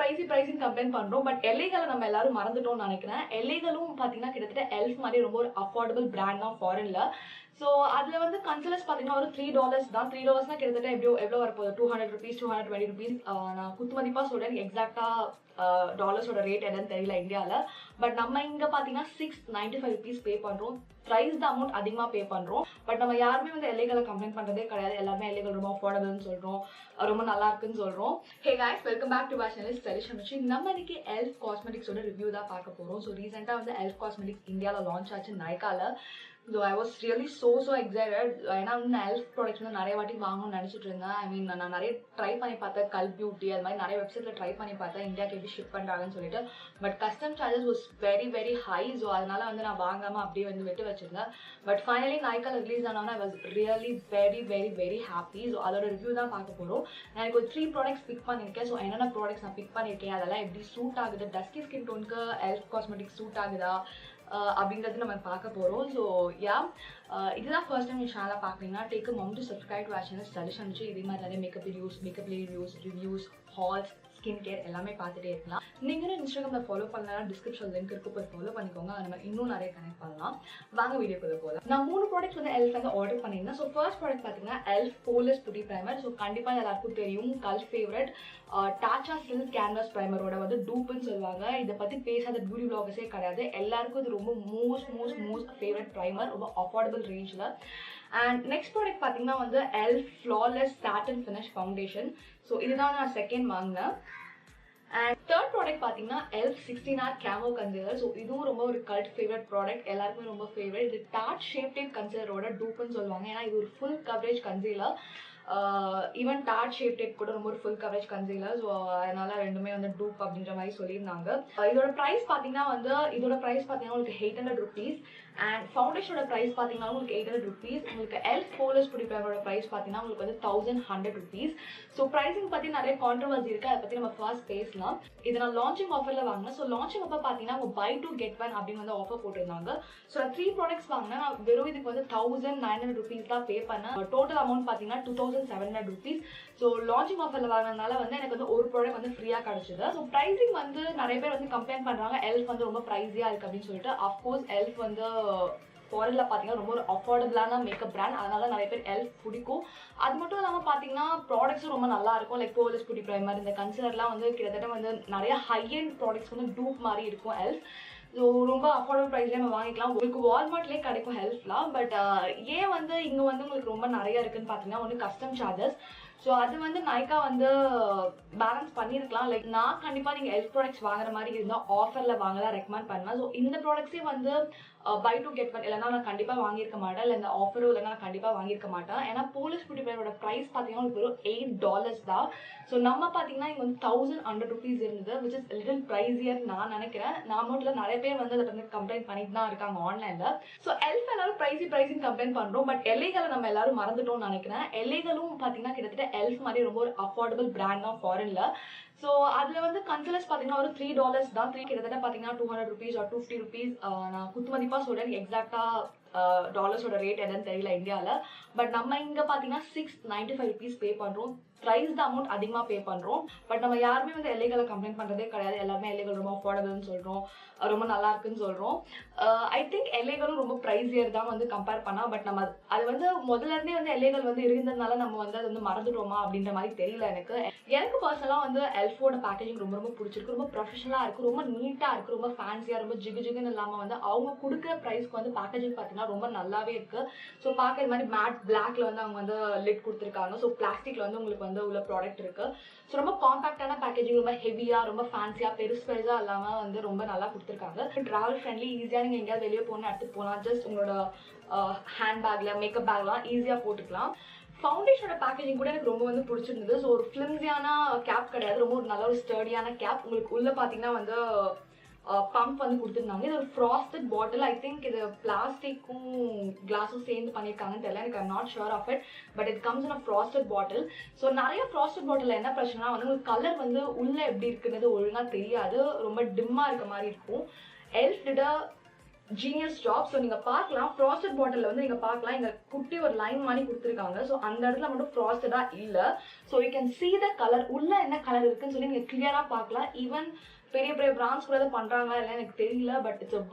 Pricing compare பண்றோம். But எல்லைகளை நம்ம எல்லாரும் மறந்துட்டோம்னு நினைக்கிறேன். எல்லைகளும் பாத்தீங்கன்னா கிட்டத்தட்ட எல்ஃப் மாதிரி ரொம்ப ஒரு அஃபோர்டபுள் பிராண்ட் தான் ஃபாரின்ல. ஸோ அதில் வந்து கன்சிலர்ஸ் பார்த்தீங்கன்னா ஒரு $3 தான். $3 கிட்டத்தட்ட எவ்வளோ வரப்போகுது, $200, $220. நான் குத்து மதிப்பாக சொல்கிறேன், எக்ஸாக்டாக டாலர்ஸோட ரேட் என்னன்னு தெரியல இந்தியாவில். பட் நம்ம இங்கே பார்த்தீங்கன்னா $695 பே பண்ணுறோம். ப்ரைஸ் த அமௌண்ட் அதிகமாக பே பண்ணுறோம். பட் நம்ம யாருமே வந்து எல்லைகளை கம்ப்ளைண்ட் பண்ணுறதே கிடையாது. எல்லாமே எல்லைகள் ரொம்ப அஃபோர்டபுள்னு சொல்கிறோம், ரொம்ப நல்லா இருக்குன்னு சொல்கிறோம். Hey guys, welcome back to our channel stylish Amichi. நம்ம இன்னைக்கு எல்ஃப் காஸ்மெட்டிக்ஸோட ரிவ்யூ தான் பார்க்க போகிறோம். ஸோ ரீசெண்டாக வந்து எல்ஃப் காஸ்மெட்டிக்ஸ் இந்தியாவில் லான்ச் ஆச்சு நைக்கால. So I was really so excited. ஏன்னா வந்து நான் எல்ஃப் ப்ராடக்ட்ஸ் வந்து நிறைய வாட்டி வாங்கணும்னு நினச்சிட்டு இருந்தேன். ஐ மீன் நான் நிறைய ட்ரை பண்ணி பார்த்தேன், கல் பியூட்டி அது மாதிரி நிறைய வெப்சைட்டில் ட்ரை பண்ணி பார்த்தேன் இந்தியாவுக்கு எப்படி ஷிப் பண்ணுறாங்கன்னு சொல்லிட்டு. But custom charges was very high. So அதனால வந்து நான் வாங்காமல் அப்படியே வந்து விட்டு வச்சிருந்தேன். பட் ஃபைனலி நைக்கால ரிலீஸ் ஆனவொன்னே I was really very happy. So அதோட ரிவ்யூ தான் பார்க்க போகிறோம். நான் எனக்கு ஒரு 3 ப்ராடக்ட்ஸ் பிக் பண்ணியிருக்கேன். ஸோ என்னென்ன ப்ராடக்ட்ஸ் நான் பிக் பண்ணியிருக்கேன், அதெல்லாம் எப்படி சூட் ஆகுது, டஸ்கி ஸ்கின் டோனுக்கு எல்ஃப் காஸ்மெட்டிக்ஸ் சூட் ஆகுதா அப்படின்றது நம்ம பார்க்க போகிறோம். ஸோ இதுதான் ஃபர்ஸ்ட் டைம் என் சேனலை பார்க்குறீங்கன்னா take a moment to subscribe to our channel stylish Amichi. இதே மாதிரி நிறைய makeup reviews hauls, skin care எல்லாமே பார்த்துட்டே இருக்கலாம். நீங்களும் இன்ஸ்டாகிராமில் ஃபாலோ பண்ணலாம், டிஸ்கிரிப்ஷன் லிங்க் இருக்கு, போய் ஃபாலோ பண்ணிக்கோங்க. அது மாதிரி இன்னும் நிறைய கனெக்ட் பண்ணலாம். வாங்க வீடியோக்குள்ள போகலாம். நான் 3 ப்ராடக்ட்ஸ் வந்து எல்ஃப் வந்து ஆர்டர் பண்ணியிருந்தேன். ஸோ ஃபர்ஸ்ட் ப்ராடக்ட் பார்த்தீங்கன்னா எல்ஃப் போலஸ் பியூட்டி ப்ரைமர். ஸோ கண்டிப்பாக எல்லாருக்கும் தெரியும், கல் ஃபேவரட் டாச்சா சில்க் கேன்வாஸ் ப்ரைமரோட வந்து டூப்புன்னு சொல்லுவாங்க. இதை பற்றி பேசாத பியூட்டி பிளாகர்ஸே கிடையாது. எல்லாருக்கும் இது ரொம்ப மோஸ்ட் ஃபேவரட் ப்ரைமர், ரொம்ப அஃபோர்டபுள் ரேஞ்சில். அண்ட் நெக்ஸ்ட் ப்ராடக்ட் பார்த்தீங்கன்னா வந்து elf flawless satin finish foundation. So இதுதான் நான் செகண்ட் வாங்கினேன். அண்ட் தேர்ட் ப்ராடக்ட் பார்த்தீங்கன்னா எல்ஃப் 16R கேமோ கன்சீலர். ஸோ இதுவும் ரொம்ப ஒரு கல்ட் ஃபேவரட் ப்ராடக்ட், எல்லாருக்குமே ரொம்ப ஃபேவரட். இது டார்ட் ஷேப் டைப் கன்சீலரோட டூப்புன்னு சொல்லுவாங்க. ஏன்னா இது ஒரு full coverage concealer. Even Tarte shape tape கூட ரொம்ப ஒரு ஃபுல் கவரேஜ் கன்சீலர். ஸோ அதனால ரெண்டுமே வந்து டூப் அப்படின்ற மாதிரி சொல்லியிருந்தாங்க. இதோட ப்ரைஸ் பார்த்தீங்கன்னா உங்களுக்கு $800. அண்ட் ஃபவுண்டேஷனோட ப்ரைஸ் பார்த்தீங்கன்னா உங்களுக்கு $800. உங்களுக்கு எல்ஃப் போலஸ் பியூட்டி ப்ரைமரோட ப்ரைஸ் பார்த்தீங்கன்னா உங்களுக்கு வந்து $1100. ஸோ ப்ரைஸிங் பற்றி நிறைய கான்ட்ரவர்சி இருக்குது, அதை பற்றி நம்ம ஃபர்ஸ்ட் பேசலாம். இதை நான் லான்ச்சிங் ஆஃபரில் வாங்கினேன். ஸோ லான்ச்சிங் அப்போ பார்த்தீங்கன்னா அவங்க buy 2 get 1 அப்படின்னு வந்து ஆஃபர் போட்டிருந்தாங்க. ஸோ நான் 3 ப்ராடக்ட்ஸ் வாங்கினேன். நான் வெறும் இதுக்கு வந்து $1900 தான் பே பண்ணேன். டோட்டல் அமௌண்ட் பார்த்தீங்கன்னா $2700. ஸோ லான்ச்சிங் ஆஃபரில் வாங்கினதுனால வந்து எனக்கு வந்து ஒரு ப்ராடக்ட் வந்து ஃப்ரீயாக கிடச்சிது. ஸோ ப்ரைஸிங் வந்து நிறைய பேர் வந்து கம்ப்ளைண்ட் பண்ணுறாங்க எல்ஃப் வந்து ரொம்ப ப்ரைஸியாக இருக்குது அப்படின்னு சொல்லிட்டு. அஃப்கோர்ஸ் எல்ஃப் வந்து ஃபாரின்ல பார்த்தீங்கன்னா ரொம்ப ஒரு அஃபோர்டபுளான மேக்கப் பிராண்ட், அதனால நிறைய பேர் எல்ஃப் பிடிக்கும். அது மட்டும் இல்லாமல் பார்த்தீங்கன்னா ப்ராடக்ட்ஸும் ரொம்ப நல்லா இருக்கும். லைக் போலஸ் பியூட்டி ப்ரைமர், இந்த கன்சிலர்லாம் வந்து கிட்டத்தட்ட வந்து நிறைய ஹை எண்ட் ப்ராடக்ட்ஸ் வந்து டூப் மாதிரி இருக்கும் எல்ஃப். ஸோ ரொம்ப அஃபோர்டபுள் ப்ரைஸ்லேயே நம்ம வாங்கிக்கலாம். உங்களுக்கு வால்மார்ட்லேயே கிடைக்கும் ஹெல்ப்லாம். பட் ஏன் வந்து இங்கே வந்து உங்களுக்கு ரொம்ப நிறைய இருக்குன்னு பார்த்தீங்கன்னா ஒன்று கஸ்டம் சார்ஜஸ். ஸோ அது வந்து நைக்கா வந்து பேலன்ஸ் பண்ணியிருக்கலாம். லைக் நான் கண்டிப்பாக நீங்கள் எல்ஃப் ப்ராடக்ட்ஸ் வாங்குற மாதிரி இருந்தால் ஆஃபரில் வாங்கலாம் ரெக்கமெண்ட் பண்ணுவேன். ஸோ இந்த ப்ராடக்ட்ஸே வந்து buy 2 get 1 இல்லைனா நான் கண்டிப்பாக வாங்கியிருக்க மாட்டேன். இல்லை இந்த ஆஃபரும் இல்லைனா நான் கண்டிப்பாக வாங்கியிருக்க மாட்டேன். ஏன்னா போலஸ் பியூட்டி ப்ரைமரோட ப்ரைஸ் பார்த்தீங்கன்னா வெறும் $8 தான். ஸோ நம்ம பார்த்தீங்கன்னா இங்கே வந்து $1100 இருந்தது, விச் இஸ் லிட்டில் ப்ரைஸியர் நான் நினைக்கிறேன். நான் மட்டும் இல்லை, நிறைய பேர் வந்து அதை வந்து கம்ப்ளைண்ட் பண்ணிட்டு தான் இருக்காங்க ஆன்லைனில். ஸோ எல்ஃப் எல்லாரும் ப்ரைஸிங் கம்ப்ளைண்ட் பண்ணுறோம். பட் எல்லைகளை நம்ம எல்லாரும் மறந்துட்டோம்னு நினைக்கிறேன். எல்லைகளும் பார்த்தீங்கன்னா கிட்டத்தட்ட எல்ஃப் மாதிரி ரொம்ப ஒரு அஃபோர்டபுள் பிராண்ட் தான் ஃபாரின்ல. ஸோ அதில் வந்து கன்சிலர்ஸ் பார்த்தீங்கன்னா ஒரு $3 தான். கிட்டத்தட்ட பார்த்தீங்கன்னா $200 or $250. நான் குத்து மதிப்பாக சொல்கிறேன், எக்ஸாக்டாக டாலர்ஸோட ரேட் என்னன்னு தெரியல இந்தியாவில். பட் நம்ம இங்கே பார்த்தீங்கன்னா $695 பே பண்ணுறோம். ப்ரைஸ் த அமௌண்ட் அதிகமாக பே பண்ணுறோம். பட் நம்ம யாருமே வந்து எல்லைகளை கம்ப்ளைண்ட் பண்ணுறதே கிடையாது. எல்லாமே எல்லைகள் ரொம்ப அஃபோர்டபுள்னு சொல்கிறோம், ரொம்ப நல்லா இருக்குன்னு சொல்கிறோம். ஐ திங்க் எல்லைகளும் ரொம்ப ப்ரைஸியர் தான் வந்து கம்பேர் பண்ணால். பட் நம்ம அது வந்து முதல்ல இருந்தே வந்து எல்லைகள் வந்து இருந்ததுனால நம்ம வந்து அது வந்து மறந்துட்டோமா அப்படின்ற மாதிரி தெரியல எனக்கு. எனக்கு பர்சனலாக வந்து எல்ஃபோட பேக்கேஜிங் ரொம்ப பிடிச்சிருக்கு. ரொம்ப ப்ரொஃபஷனலாக இருக்குது, ரொம்ப நீட்டாக இருக்குது, ரொம்ப ஃபேன்சியாக, ரொம்ப ஜிகுன்னு இல்லாமல் வந்து அவங்க கொடுக்குற ப்ரைஸ்க்கு வந்து பேக்கேஜிங் பார்த்தீங்கன்னா ரொம்ப நல்லாவே இருக்குது. ஸோ பார்க்க இது மாதிரி மேட் பிளாக்ல வந்து அவங்க வந்து லிட் கொடுத்துருக்காங்க. ஸோ பிளாஸ்டிக்ல வந்து உங்களுக்கு வந்து உள்ள ப்ராடக்ட் இருக்கு. ஸோ ரொம்ப காம்பாக்டான பேக்கேஜிங், ரொம்ப ஹெவியா, ரொம்ப ஃபேன்சியா, பெருசா இல்லாமல் வந்து ரொம்ப நல்லா கொடுத்துருக்காங்க. டிராவல் ஃப்ரெண்ட்லி, ஈஸியாக நீங்கள் எங்கேயாவது வெளியே போகணும் எடுத்துட்டு போகலாம். ஜஸ்ட் உங்களோட ஹேண்ட் பேக்ல, மேக்கப் பேக்லாம் ஈஸியாக போட்டுக்கலாம். ஃபவுண்டேஷனோட பேக்கேஜிங் கூட எனக்கு ரொம்ப வந்து பிடிச்சிருந்தது. ஸோ ஒரு ஃபிலிம்ஸியான கேப் கிடையாது, ரொம்ப ஒரு நல்ல ஒரு ஸ்டர்டியான கேப். உங்களுக்கு உள்ள பார்த்தீங்கன்னா வந்து பம்ப் வந்து கொடுத்துருந்தாங்க. இது ஒரு ஃப்ராஸ்டட் பாட்டில். ஐ திங்க் இது பிளாஸ்டிக்கும் கிளாஸும் சேர்ந்து பண்ணியிருக்காங்கன்னு தெரியல, எனக்கு I'm not sure of it. But it comes in a frosted bottle. So நிறைய ஃப்ராஸ்டட் பாட்டில் என்ன பிரச்சனைனா வந்து உங்களுக்கு கலர் வந்து உள்ள எப்படி இருக்குன்றது ஒழுங்காக தெரியாது, ரொம்ப டிம்மாக இருக்க மாதிரி இருக்கும். எல்ஃப் டிட் ஜீனியஸ் ஜாப். ஸோ நீங்க பார்க்கலாம் ஃப்ராஸ்டட் பாட்டில் வந்து நீங்க பார்க்கலாம் இங்க குட்டி ஒரு லைன் மாதிரி கொடுத்துருக்காங்க. ஸோ அந்த இடத்துல மட்டும் ஃப்ராஸ்டடா இல்ல. So you can see the colour, உள்ள என்ன கலர் இருக்குன்னு சொல்லி நீங்க கிளியரா பார்க்கலாம். ஈவன் பெரிய பெரிய பிராண்ட்ஸ் கூட பண்றாங்களா இல்லை எனக்கு தெரியல. But it's a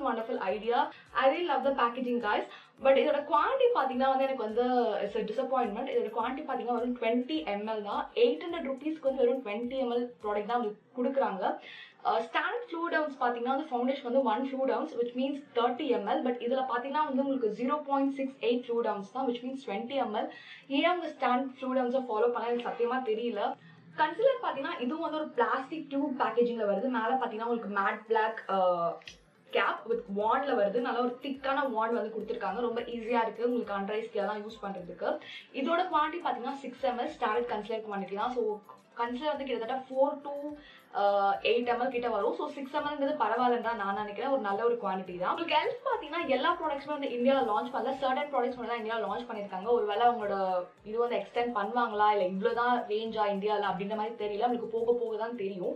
wonderful idea. I really love the packaging guys. But இதோட குவான்டிட்டி பார்த்தீங்கன்னா வந்து எனக்கு வந்து இட்ஸ் a disappointment. இதோட குவான்டிட்டி பார்த்தீங்கன்னா வெறும் 20 ml தான். 800 rupeesக்கு வந்து வெறும் 20 ml ப்ராடக்ட் தான் உங்களுக்கு கொடுக்குறாங்க. ஸ்டாண்டர்ட் ஃப்ளூயிட் ounce பார்த்தீங்கன்னா வந்து ஃபவுண்டேஷன் வந்து 1 fluid ounce which means 30 ml. But இதில் பார்த்தீங்கன்னா வந்து உங்களுக்கு 0.68 fluid ounce தான் which means 20 ml. ஏன் அவங்க ஸ்டாண்டர்ட் ஃப்ளூயிட் ounce ஃபாலோ பண்ண எனக்கு சத்தியமா தெரியல. கன்சிலர் பார்த்தீங்கன்னா இதுவும் வந்து ஒரு பிளாஸ்டிக் டியூப் பேக்கேஜிங்ல வருது. மேலே பார்த்தீங்கன்னா உங்களுக்கு மேட் பிளாக் கேப் வித் வாண்ட்ல வருது. நல்ல ஒரு திக்கான வாண்ட் வந்து கொடுத்துருக்காங்க. ரொம்ப ஈஸியா இருக்கு உங்களுக்கு அண்டர் ஐஸ்க்கு எல்லாம் யூஸ் பண்றதுக்கு. இதோட குவான்டிட்டி பார்த்தீங்கன்னா 6 ml ஸ்டாண்டர்ட் கன்சிலர் குவான்டிட்டி தான். ஸோ கன்சிலர் வந்து கிட்டத்தட்ட 4 to 8 ml கிட்ட வரும். ஸோ 6 mlங்கிறது பரவாயில்லன்னு தான் நான் நினைக்கிறேன். ஒரு நல்ல ஒரு குவான்டிட்டி தான். உங்களுக்கு எல்ஃப் பார்த்தீங்கன்னா எல்லா ப்ராடக்ட்ஸுமே வந்து இந்தியாவில் லான்ச் பண்ணல. சர்டன் ப்ராடக்ட்ஸ் மட்டும் தான் இந்தியாவில் லான்ச் பண்ணியிருக்காங்க. ஒருவேளை அவங்களோட இது வந்து எக்ஸ்டெண்ட் பண்ணுவாங்களா இல்லை இவ்வளோதான் ரேஞ்சா இந்தியாவில் அப்படின்ற மாதிரி தெரியல. உங்களுக்கு போக போக தான் தெரியும்.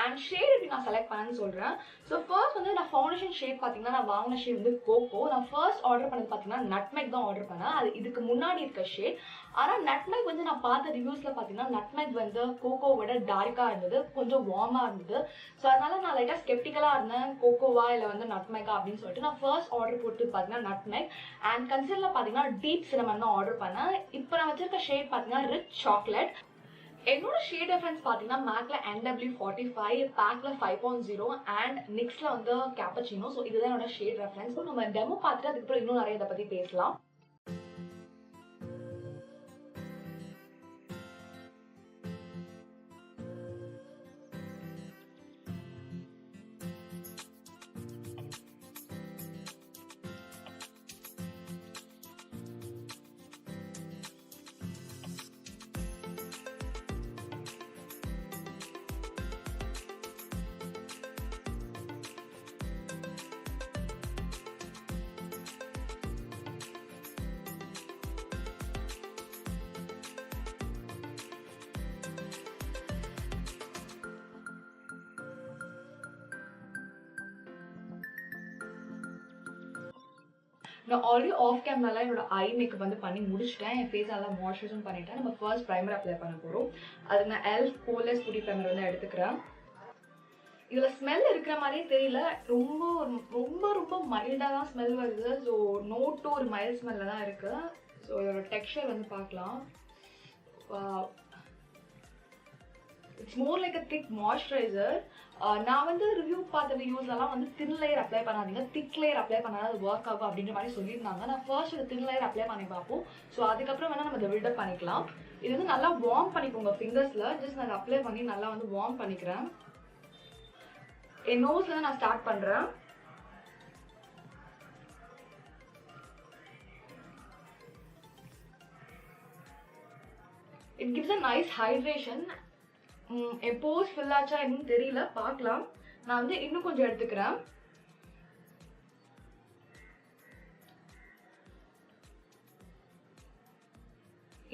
அண்ட் ஷேட் எப்படி நான் செலக்ட் பண்ணேன்னு சொல்கிறேன். ஸோ ஃபர்ஸ்ட் வந்து நான் ஃபவுண்டேஷன் ஷேட் பார்த்தீங்கன்னா நான் வாங்கின ஷேட் வந்து கோகோ. நான் ஃபர்ஸ்ட் ஆர்டர் பண்ணது பார்த்தீங்கன்னா நட்மெக் தான் ஆர்டர் பண்ணேன். அது இதுக்கு முன்னாடி இருக்க ஷேட். ஆனால் நட்மெக் வந்து நான் பார்த்த ரிவ்யூஸில் பார்த்தீங்கன்னா நட்மெக் வந்து கோகோவோட டார்க்காக இருந்தது, கொஞ்சம் வார்மாக இருந்தது. ஸோ அதனால நான் லைட்டாக ஸ்கெப்டிக்கலாக இருந்தேன், கோகோவா இல்லை வந்து நட்மெக்கா அப்படின்னு சொல்லிட்டு. நான் ஃபர்ஸ்ட் ஆர்டர் போட்டு பார்த்தீங்கன்னா நட்மெக். அண்ட் கன்சிலரில் பார்த்தீங்கன்னா டீப் சினமன் தான் ஆர்டர் பண்ணேன். இப்போ நான் வச்சிருக்க ஷேட் பார்த்தீங்கன்னா ரிச் சாக்லேட். என்னோட ஷேட் ரெஃபரன்ஸ் பார்த்தீங்கன்னா மேக்ல NW45, பேக்ல 5.0 அண்ட் நிக்ஸ்ல வந்து கேப்பச்சினோ. ஸோ இதுதான் என்னோட ஷேட் ரெஃபரன்ஸ். ஸோ நம்ம டெமோ பார்த்துட்டு அதுக்கப்புறம் இன்னும் நிறைய இதை பற்றி பேசலாம். நான் ஆல்ரெடி ஆஃப் கேமரால என்னோட ஐ மேக்கப் வந்து பண்ணி முடிச்சிட்டேன். என் ஃபேஸ் எல்லாம் மாய்ஸ்சரைசரும் பண்ணிட்டேன். நம்ம ஃபர்ஸ்ட் ப்ரைமர் அப்ளை பண்ண போகிறோம். அதுக்கு நான் எல்ஃப் கோலஸ் புடி ப்ரைமர் வந்து எடுத்துக்கிறேன். இதில் ஸ்மெல் இருக்கிற மாதிரியே தெரியல. ரொம்ப ரொம்ப ரொம்ப மைல்டாக தான் ஸ்மெல் வருது. ஸோ நோட்டு ஒரு மைல்ட் ஸ்மெல்ல தான் இருக்குது. ஸோ இதோட டெக்ஸ்சர் வந்து பார்க்கலாம். It's more like a thick moisturiser. நான் வந்து ரிவ்யூ பார்த்த வீடியோஸ்லாம் வந்து தின் லேயர் அப்ளை பண்ணாதீங்க, திக் லேயர் அப்ளை பண்ணாதான் அது ஒர்க் ஆகும் அப்படின்ற மாதிரி சொல்லியிருந்தாங்க. நான் ஃபர்ஸ்ட் ஒரு தின் லேயர் அப்ளை பண்ணி பார்ப்போம். ஸோ அதுக்கப்புறம் வேணால் நம்ம இதை பில்டப் பண்ணிக்கலாம். இது வந்து நல்லா வார்ம் பண்ணிக்கோங்க ஃபிங்கர்ஸில். ஜஸ்ட் நான் அப்ளை பண்ணி நல்லா வந்து வார்ம் பண்ணிக்கிறேன். என் நோஸ்ல நான் ஸ்டார்ட் பண்ணுறேன். It gives a nice hydration. என் போஸ் ஃபில் ஆச்சா என்னன்னு தெரியல, பார்க்கலாம். நான் வந்து இன்னும் கொஞ்சம் எடுத்துக்கிறேன்.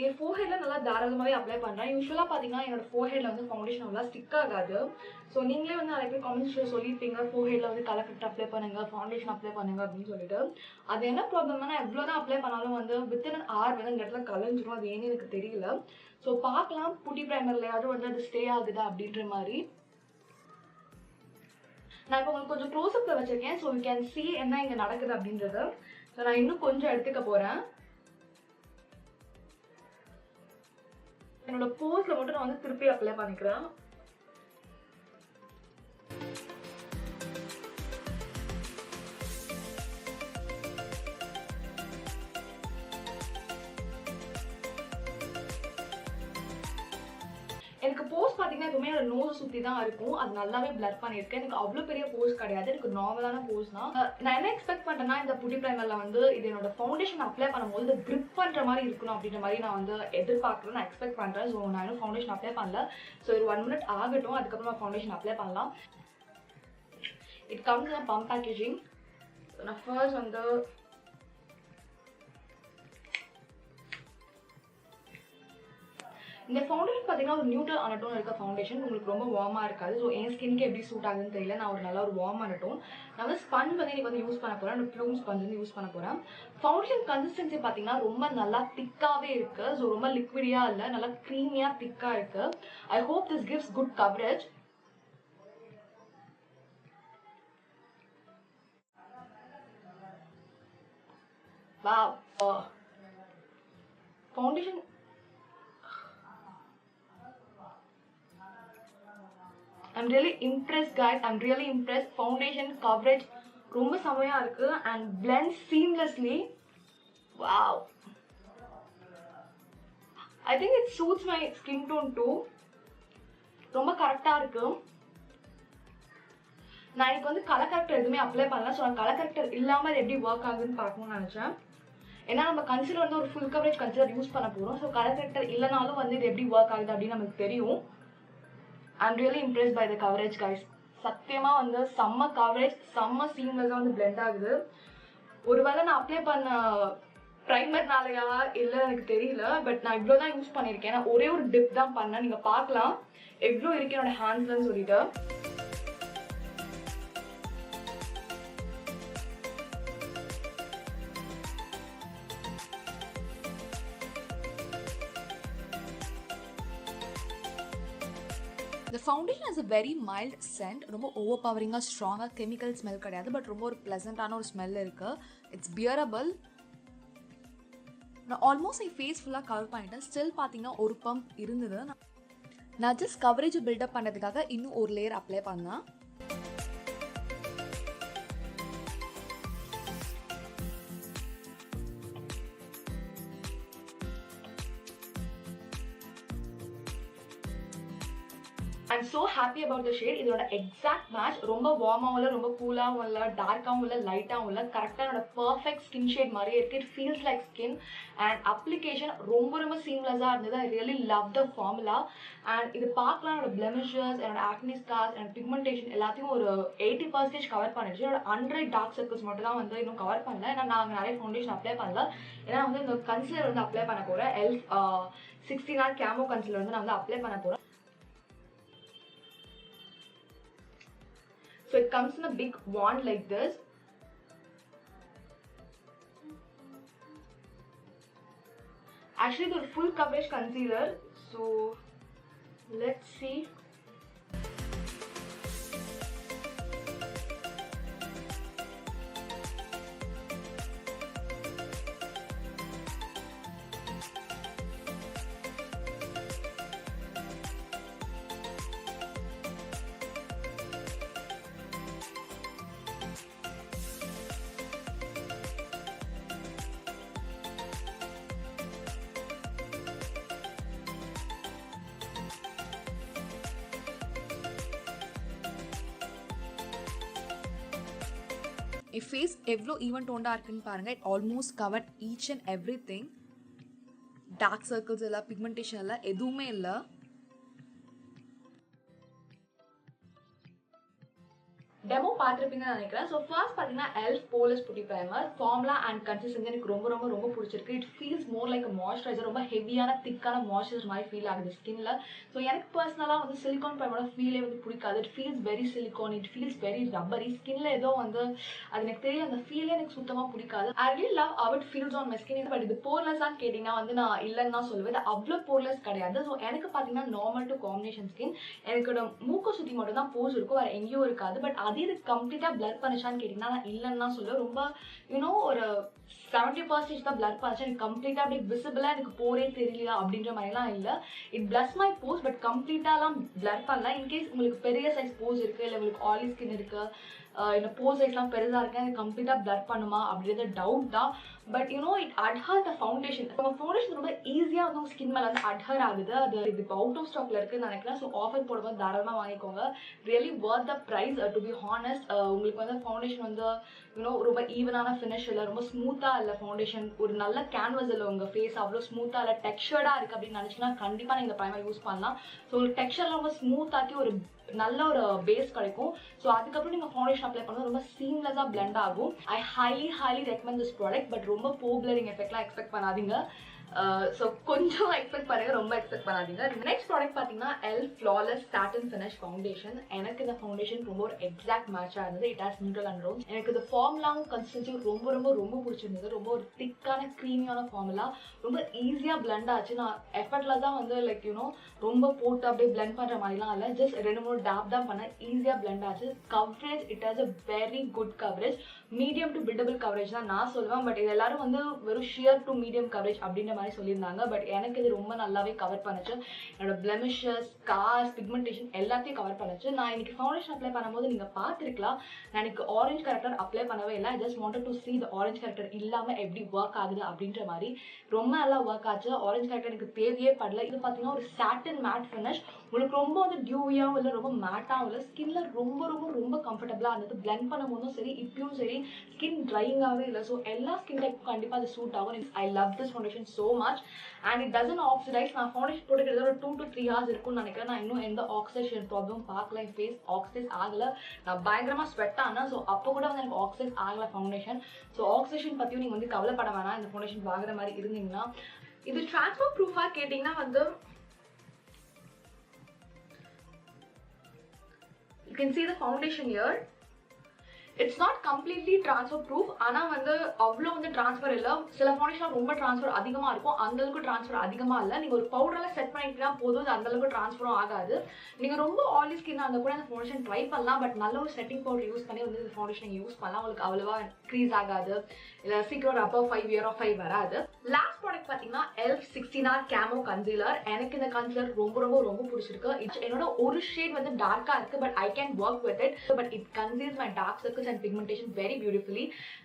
என் ஃபோர்ஹெட்ல நல்லா தாராளமாகவே அப்ளை பண்ணுறேன். யூஸ்வலாக பார்த்தீங்கன்னா என்னோட ஃபோர்ஹெட்ல வந்து ஃபவுண்டேஷன் அவ்வளோ ஸ்டிக் ஆகாது. ஸோ நீங்களே வந்து நிறைய பேர் கமெண்ட்ஸில் சொல்லியிருப்பீங்க ஃபோர்ஹெட்ல வந்து கலர் ஃபிட் அப்ளை பண்ணுங்க, ஃபவுண்டேஷன் அப்ளை பண்ணுங்க அப்படின்னு சொல்லிட்டு. அது என்ன ப்ராப்ளம்னா எவ்வளோ தான் அப்ளை பண்ணாலும் வந்து வித்தின் an hour வந்து இந்த இடத்துல கலஞ்சிரும். அது ஏன்னு எனக்கு தெரியல. ஸோ பார்க்கலாம் புட்டி ப்ரைமர்லையாவது வந்து அது ஸ்டே ஆகுதா அப்படின்ற மாதிரி. நான் இப்போ உங்களுக்கு கொஞ்சம் க்ளோஸ்அப்பில் வச்சிருக்கேன். ஸோ யூ கேன் see என்ன இங்கே நடக்குது அப்படின்றது. ஸோ நான் இன்னும் கொஞ்சம் எடுத்துக்க போகிறேன். என்னோட போஸ்ல மட்டும் நான் வந்து திருப்பி அப்ளை பண்ணிக்கிறேன். எனக்கு போஸ் பார்த்தீங்கன்னா எப்பவுமே என்னோட நோஸ் சுற்றி தான் இருக்கும். அது நல்லாவே பிளர் பண்ணியிருக்கேன். எனக்கு அவ்வளோ பெரிய போஸ் கிடையாது, எனக்கு நார்மலான போஸ் தான். நான் என்ன எக்ஸ்பெக்ட் பண்ணுறேன்னா இந்த புட்டி ப்ரைமரில் வந்து இது என்னோட ஃபவுண்டேஷன் அப்ளை பண்ணும்போது கிரிப் பண்ணுற மாதிரி இருக்கணும் அப்படின்ற மாதிரி நான் வந்து எதிர்பார்க்குறேன், நான் எக்ஸ்பெக்ட் பண்ணுறேன். ஸோ நான் இன்னும் ஃபவுண்டேஷன் அப்ளை பண்ணல. ஸோ ஒரு 1 minute ஆகட்டும், அதுக்கப்புறமா ஃபவுண்டேஷன் அப்ளை பண்ணலாம். It comes in pump packaging. நான் ஃபர்ஸ்ட் வந்து இந்த ஃபவுண்டேஷன் பார்த்தீங்கன்னா ஒரு நியூட்ரல் அனடோன் இருக்க ஃபவுண்டேஷன், உங்களுக்கு ரொம்ப வார்மாக இருக்காது. ஸோ என் ஸ்கின்க்கு எப்படி சூட் ஆகுதுன்னு தெரியல. நான் ஒரு நல்ல ஒரு வார்ம் அனடோன். நான் வந்து ஸ்பஞ்ச் வந்து எனக்கு வந்து யூஸ் பண்ண போகிறேன். அந்த ப்ளூம் ஸ்பஞ்ச் வந்து யூஸ் பண்ண போகிறேன். ஃபவுண்டேஷன் கன்சிஸ்டன்சி பார்த்தீங்கன்னா ரொம்ப நல்லா திக்காகவே இருக்குது. ஸோ ரொம்ப லிக்விடியாக இல்லை, நல்லா க்ரீமியாக திக்காக இருக்குது. I hope this gives good coverage. Wow. Foundation. I'm really impressed, guys. I'm really impressed. Foundation coverage ரொம்ப செமையா இருக்கு and blends seamlessly. Wow. I think it suits my skin tone too. ரொம்ப கரெக்டா இருக்கு. நான் இப்போ வந்து கலர் கரெக்டர் எதுவுமே அப்ளை பண்ணல. ஸோ நான் கலர் கரெக்டர் இல்லாமல் எப்படி ஒர்க் ஆகுதுன்னு பார்க்கணும்னு நினச்சேன். ஏன்னா நம்ம கன்சிலர் வந்து ஒரு ஃபுல் கவரேஜ் கன்சிலர் யூஸ் பண்ண போகிறோம். ஸோ கலர் கரெக்டர் இல்லைனாலும் வந்து இது எப்படி ஒர்க் ஆகுது அப்படின்னு நமக்கு தெரியும். I'm really impressed by the coverage guys. சத்தியமாக வந்து செம்ம கவரேஜ், செம்ம சீம்லெஸ்ஸாக வந்து பிளெண்ட் ஆகுது. ஒருவேளை நான் அப்ளை பண்ண ப்ரைமர்னாலையா இல்லை எனக்கு தெரியல, பட் நான் இவ்வளோ தான் யூஸ் பண்ணியிருக்கேன். நான் ஒரே ஒரு டிப் தான் பண்ணேன். நீங்கள் பார்க்கலாம் எவ்வளோ இருக்கு என்னோட ஹேண்ட்ஸ்லன்னு சொல்லிட்டு. The foundation has a very mild scent. ரொம்ப ஓவர்பவரிங்காக ஸ்ட்ராங்காக கெமிக்கல் ஸ்மெல் கிடையாது, பட் ரொம்ப ஒரு ப்ளசண்ட்டான ஒரு ஸ்மெல் இருக்குது. இட்ஸ் பியரபிள். நான் ஆல்மோஸ்ட் என் ஃபேஸ் ஃபுல்லாக கவர் பண்ணிட்டேன். ஸ்டில் பார்த்தீங்கன்னா ஒரு பம்ப் இருந்தது. நான் ஜஸ்ட் கவரேஜ் பில்டப் பண்ணுறதுக்காக இன்னும் ஒரு லேயர் அப்ளை பண்ணேன். I'm so happy about the shade. இதோட எக்ஸாக்ட் மேட்ச். ரொம்ப வார்மாகவும் இல்லை, ரொம்ப கூலாகவும் இல்லை, டார்க்காகவும் இல்லை, லைட்டாகவும் இல்லை. கரெக்டாக என்னோட பர்ஃபெக்ட் ஸ்கின் ஷேட் மாதிரியே இருக்குது. It feels like skin. And application ரொம்ப ரொம்ப சீம்லெஸ்ஸாக இருந்தது. I really love the formula. And இது பார்க்கலாம் என்னோட பிளெமிஷஸ், என்னோட ஆக்னி ஸ்கார்ஸ், என்னோட பிக்மெண்டேஷன் எல்லாத்தையும் ஒரு 80% கவர் பண்ணிடுச்சு. என்னோட 100 டார்க் சர்க்கிள்ஸ் மட்டும் தான் வந்து இன்னும் கவர் பண்ணல. ஏன்னா நான் நிறைய ஃபவுண்டேஷன் அப்ளை பண்ணல. ஏன்னா வந்து இந்த கன்சிலர் வந்து அப்ளை பண்ண போகிறேன். ELF 69 கேமோ கன்சிலர் வந்து நான் வந்து அப்ளை பண்ண போகிறேன். So it comes in a big wand like this. Actually, the full coverage concealer. So let's see. என் ஃபேஸ் எவ்வளோ ஈவன் டோண்டாக இருக்குன்னு பாருங்கள். It almost cover each and every thing. Dark circles இல்லை, பிக்மெண்டேஷன் இல்லை, எதுவுமே இல்லை. டெமோ பார்த்துருப்பீங்கன்னு நினைக்கிறேன். ஸோ ஃபர்ஸ்ட் பார்த்தீங்கன்னா ELF Poreless Putty Primer. Formula and consistency எனக்கு ரொம்ப ரொம்ப ரொம்ப பிடிச்சிருக்கு. It feels more like moisturizer. ரொம்ப ஹெவியான திக்கான மாய்ஸ்சரைசர் மாதிரி ஃபீல் ஆகுது ஸ்கின்ல. ஸோ எனக்கு பர்சனலாக வந்து சிலிகான் ப்ரைமரோட ஃபீலே வந்து பிடிக்காது. It feels very silicone, it feels very rubbery. ஸ்கின்ல ஏதோ வந்து அது எனக்கு தெரியல, அந்த ஃபீலே எனக்கு சுத்தமாக பிடிக்காது. I really love how it feels on my skin. But இது போர்லெஸ்ஸான்னு கேட்டிங்கன்னா வந்து நான் இல்லைன்னு தான் சொல்லுவேன். இது அவ்வளோ போர்லெஸ் கிடையாது. ஸோ எனக்கு பார்த்தீங்கன்னா நார்மல் டு காம்பினேஷன் ஸ்கின். எனக்கு மூக்கை சுற்றி மட்டும் தான் போஸ் இருக்கும், வேறு எங்கேயும் இருக்காது. பட் அது இது கம்ப்ளீட்டாக பிளர் பண்ணிச்சான்னு கேட்டிங்கன்னா நான் இல்லைன்னு தான் சொல்லுவேன். ரொம்ப ஒரு 70% தான் பிளர் பண்ணிச்சு. எனக்கு கம்ப்ளீட்டாக அப்படி விசிபிளாக எனக்கு போரே தெரியல அப்படின்ற மாதிரிலாம் இல்லை. It blurs my pores, but கம்ப்ளீட்டாலாம் பிளர் பண்ணல. இன்கேஸ் உங்களுக்கு பெரிய சைஸ் போஸ் இருக்குது, இல்லை உங்களுக்கு ஆயிலி ஸ்கின் இருக்குது, இந்த போஸ் சைஸ்லாம் பெருசாக இருக்குது, எனக்கு கம்ப்ளீட்டாக பிளர் பண்ணுமா அப்படின்றது டவுட் தான். But it adhere the foundation. உங்கள் ஃபவுண்டேஷன் ரொம்ப ஈஸியாக வந்து உங்கள் ஸ்கின் மேலே வந்து அட்ஹர் ஆகுது. அது இது அவுட் ஆஃப் ஸ்டாக்ல இருக்குன்னு நினைக்கிறேன். ஸோ ஆஃபர் போடும்போது தாராளமாக வாங்கிக்கோங்க. Really worth the price. To be honest, உங்களுக்கு வந்து ஃபவுண்டேஷன் வந்து ரொம்ப ஈவனான ஃபினிஷ் இல்லை, ரொம்ப ஸ்மூத்தாக இல்லை ஃபவுண்டேஷன். ஒரு நல்ல கேன்வஸ் இல்லை, உங்கள் ஃபேஸ் அவ்வளோ ஸ்மூத்தாக இல்லை, டெக்ஸ்சர்டாக இருக்குது அப்படின்னு நினச்சிங்கன்னா கண்டிப்பாக நீங்கள் இந்த ப்ரைமர் யூஸ் பண்ணலாம். ஸோ ஒரு டெக்ஸ்சரில் ரொம்ப ஸ்மூத்தாக்கி ஒரு நல்ல ஒரு பேஸ் கிடைக்கும். ஸோ அதுக்கப்புறம் நீங்கள் ஃபவுண்டேஷன் அப்ளை பண்ணுறது ரொம்ப சீம்லெஸ்ஸாக பிளெண்ட் ஆகும். ஐ highly recommend this product. But ரொம்ப போப்ளரிங் எஃபெக்ட்லாம் எக்ஸ்பெக்ட் பண்ணாதீங்க. ஸோ கொஞ்சம் எக்ஸ்பெக்ட் பண்ணுங்க, ரொம்ப எக்ஸ்பெக்ட் பண்ணாதீங்க. நெக்ஸ்ட் ப்ராடக்ட் பார்த்தீங்கன்னா எல்ஃப் ஃப்ளாலெஸ் சாட்டின் ஃபினிஷ் ஃபவுண்டேஷன். எனக்கு இந்த ஃபவுண்டேஷன் ரொம்ப ஒரு எக்ஸாக்ட் மேட்சாக இருந்தது. It has neutral and rose. எனக்கு இந்த ஃபார்முலாவும் கன்சிஸ்டன்சி ரொம்ப ரொம்ப ரொம்ப பிடிச்சிருந்தது. ரொம்ப ஒரு திக்கான க்ரீமியான ஃபார்முலா, ரொம்ப ஈஸியாக பிளெண்ட் ஆச்சு. நான் எஃபர்ட்லெஸ்ஸாக வந்து லைக் யூனோ ரொம்ப போட்டு அப்படியே பிளெண்ட் பண்ணுற மாதிரிலாம் இல்லை, ஜஸ்ட் 2-3 டேப் தான் பண்ணேன், ஈஸியாக பிளெண்ட் ஆச்சு. Coverage it has a very good coverage, medium to buildable coverage தான் நான் சொல்லுவேன். பட் இது எல்லாரும் வந்து வெறும் ஷியர் டு மீடியம் கவரேஜ் அப்படின்ற மாதிரி சொல்லியிருந்தாங்க. பட் எனக்கு இது ரொம்ப நல்லாவே கவர் பண்ணுச்சு. என்னோட பிளெமிஷஸ், ஸ்கார்ஸ், பிக்மெண்டேஷன் எல்லாத்தையும் கவர் பண்ணுச்சு. நான் இன்னைக்கு ஃபவுண்டேஷன் அப்ளை பண்ணும்போது நீங்கள் பார்த்துருக்கலாம், நான் எனக்கு ஆரஞ்ச் கரெக்டர் அப்ளை பண்ணவே இல்லை. I just wanted to see the orange character இல்லாமல் எப்படி ஒர்க் ஆகுது அப்படின்ற மாதிரி. ரொம்ப நல்லா ஒர்க் ஆச்சு. ஆரஞ்ச் கரெக்டர் எனக்கு தேவையே படல. இது பார்த்தீங்கன்னா ஒரு சாட்டின் மேட் ஃபினிஷ். உங்களுக்கு ரொம்ப வந்து டியூவியாகவும் இல்லை, ரொம்ப மேட்டாகவும் இல்லை, ஸ்கின்ல ரொம்ப ரொம்ப ரொம்ப கம்ஃபர்டபுளாக இருந்தது. பிளெண்ட் பண்ணும்போதும் சரி, இப்பயும் சரி, ஸ்கின் ட்ரையிங்காகவே இல்லை. ஸோ எல்லா ஸ்கின் டைப்புக்கும் கண்டிப்பாக அது சூட் ஆகும். I love this foundation so much and it doesn't oxidise. நான் ஃபவுண்டேஷன் போட்டுக்கிறது ஒரு 2 to 3 hours இருக்கும்னு நினைக்கிறேன். நான் இன்னும் எந்த ஆக்சிடேஷன் ப்ராப்ளம் பார்க்கல. என் ஃபேஸ் ஆக்சிடைஸ் ஆகலை. நான் பயங்கரமாக ஸ்வெட் ஆனேன். ஸோ அப்போ கூட வந்து எனக்கு ஆக்சிடைஸ் ஆகலை ஃபவுண்டேஷன். ஸோ ஆக்சிடேஷன் பற்றியும் நீங்கள் வந்து கவலைப்பட வேணாம். இந்த ஃபவுண்டேஷன் வாங்குற மாதிரி இருந்தீங்கன்னா. இது ட்ரான்ஸ்ஃபர் ப்ரூஃபாக கேட்டிங்கன்னா வந்து you can see the foundation here. It's not completely transfer proof. ஆனால் வந்து அவ்வளோ வந்து ட்ரான்ஸ்ஃபர் இல்லை. சில ஃபவுண்டேஷன் ரொம்ப ட்ரான்ஸ்ஃபர் அதிகமாக இருக்கும், அந்தளவுக்கு ட்ரான்ஸ்ஃபர் அதிகமாக இல்லை. நீங்கள் ஒரு பவுடரில் செட் பண்ணிக்கிட்டா போதும், அது அந்தளவுக்கு ட்ரான்ஸ்ஃபரும் ஆகாது. நீங்கள் ரொம்ப ஆயிலி ஸ்கின்னாக இருந்தால் கூட அந்த ஃபவுண்டேஷன் ட்ரை பண்ணலாம். பட் நல்ல ஒரு செட்டிங் பவுடர் யூஸ் பண்ணி வந்து இந்த ஃபவுண்டேஷன் யூஸ் பண்ணலாம். உங்களுக்கு அவ்வளோவா க்ரீஸ் ஆகாது, இல்லை சீக்கிரம் அப்போ 5 year of 5 வராது. லாஸ்ட் ப்ராடக்ட் பார்த்தீங்கன்னா எல்ஃப் 16R கேமோ கன்சீலர். எனக்கு இந்த கன்சீலர் ரொம்ப ரொம்ப ரொம்ப பிடிச்சிருக்கு. என்னோட ஒரு ஷேட் வந்து டார்க்காக இருக்குது, but I can work with it. But it conceals my dark circles and pigmentation very beautifully.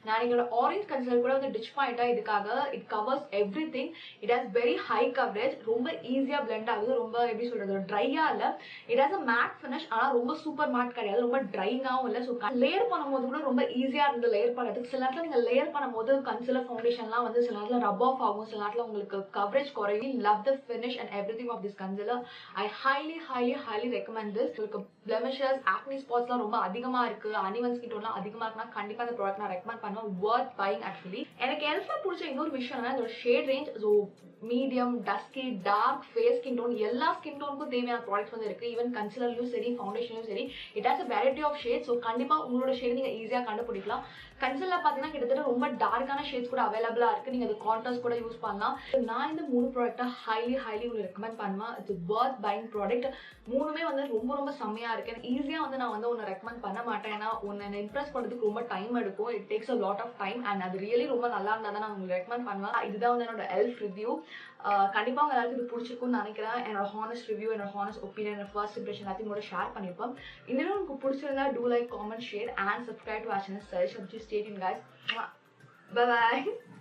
நான் என்னோட ஆரஞ்ச் கன்சீலர் கூட வந்து டிச் பண்ணிட்டேன் இதுக்காக. It covers everything. It has very high coverage, ரொம்ப ஈஸியா பிளெண்ட் ஆகுது. ரொம்ப எப்படி சொல்றது, ட்ரையா இல்ல. It has a matte finish, ஆனா ரொம்ப சூப்பர் மேட் கிடையாது, ரொம்ப ட்ரைங்காவும் இல்லை. ஸோ லேயர் பண்ணும்போது கூட ரொம்ப ஈஸியா இருந்து லேயர் பண்ணுறதுக்கு. சில நேரத்தில் நீங்க லேயர் பண்ணும்போது கன்சீலர் ஃபவுண்டேஷன்லாம் வந்து சில நேரத்தில் ரப் ஆஃப் ஆகும், சில நேரத்தில் உங்களுக்கு கவரேஜ் குறையும். Love the finish and everything of this concealer. I highly recommend this. உங்களுக்கு பிளெமிஷஸ், ஆக்னி ஸ்பாட்ஸ்லாம் ரொம்ப அதிகமா இருக்கு, அனிவன் ஸ்கின் டோன்லாம் அதிகமா இருக்குன்னா கண்டிப்பா இந்த ப்ராடக்ட் நான் ரெக்கமெண்ட் பண்ணுவேன். Worth buying actually. எனக்கு எல்ஃப்ல பிடிச்ச இன்னொரு விஷயம் என்னன்னா இதோட shade range. So medium, dusky, dark, face skin tone எல்லா ஸ்கின் டோனுக்கும் தேவையான ப்ராடக்ட்ஸ் வந்து இருக்கு. ஈவன் கன்சீலர்லையும் சரி, ஃபவுண்டேஷன்லையும் சரி, it has a variety of shade. So கண்டிப்பா உங்களோட ஷேட் நீங்க ஈஸியா கண்டுபிடிக்கலாம். கன்சீலர் பார்த்தீங்கன்னா கிட்டத்தட்ட ரொம்ப டார்க்கான ஷேட்ஸ் கூட அவைலபிளா இருக்கு. நீங்க அது கான்ட்ராஸ்ட் கூட யூஸ் பண்ணலாம். நான் இந்த 3 ப்ராடக்ட்டை ஹைலி உங்களுக்கு ரெக்கமெண்ட் பண்ணுவேன். It's worth buying product. மூணுமே வந்து ரொம்ப ரொம்ப செம்மையா இருக்கு. ஈஸியா வந்து நான் வந்து ஒன்று ரெக்கமெண்ட் பண்ண மாட்டேன். ஏன்னா ஒன்று இம்ப்ரெஸ் பண்ணுறதுக்கு ரொம்ப டைம் எடுக்கும். It takes a lot of time and அது ரியலி ரொம்ப நல்லா இருந்தால் தான் நான் உங்களுக்கு ரெக்கமெண்ட் பண்ணுவேன். இதுதான் வந்து என்னோட எல்ஃப் ரிவ்யூ. கண்டிப்பாக உங்க எல்லாருக்கும் இது பிடிச்சிருக்கும்னு நினைக்கிறேன். என்னோட ஹானஸ்ட் ரிவ்யூ, என்னோட ஹானஸ்ட் ஒப்பீனியன், என்னோட ஃபர்ஸ்ட் இம்ப்ரெஷன் எல்லாத்தையும் கூட ஷேர் பண்ணியிருப்பேன். இந்த வீடியோ உங்களுக்கு பிடிச்சிருந்தா do like, comment, share and subscribe to our channel. Suggestion stay tuned guys. Bye bye.